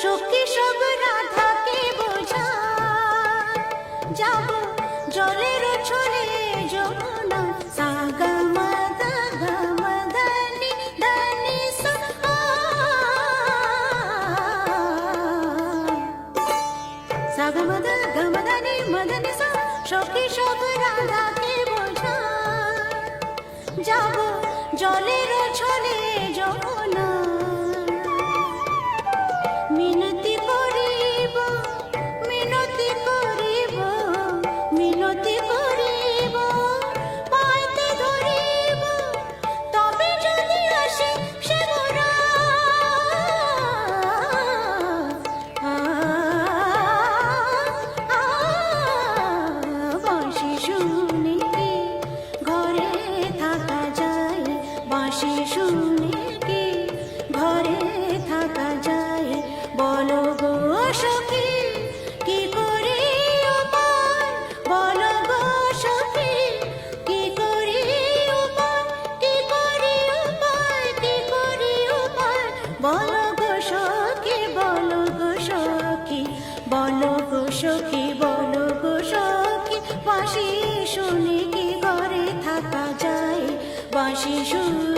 সখী সব রাধাকে বোঝা যাব জলের ছলে যমুনা সাগা মাদা গামা দানি দানি সা সাগা মাদা গামা দানি মদনি সা সখী সব রাধাকে বোঝা যাব জলের ছলে যমুনা মিনতি করিব মিনতি করিব মিনতি করিব পাইতে ধরিব তবে যদি আসে সে মোরা বাঁশি শুনে কি ঘরে থাকা যায় বাঁশি শুনে কি ঘরে থাকা যায় বলো গো সখী কি করে উপায় বলো গো সখী কি করে উপায় কি করে উপায় কি করে উপায় বলো গো সখী বলো গো সখী বলো গো সখী বলো গো সখী বাঁশি শুনে কি ঘরে থাকা যায় বাঁশি শুনে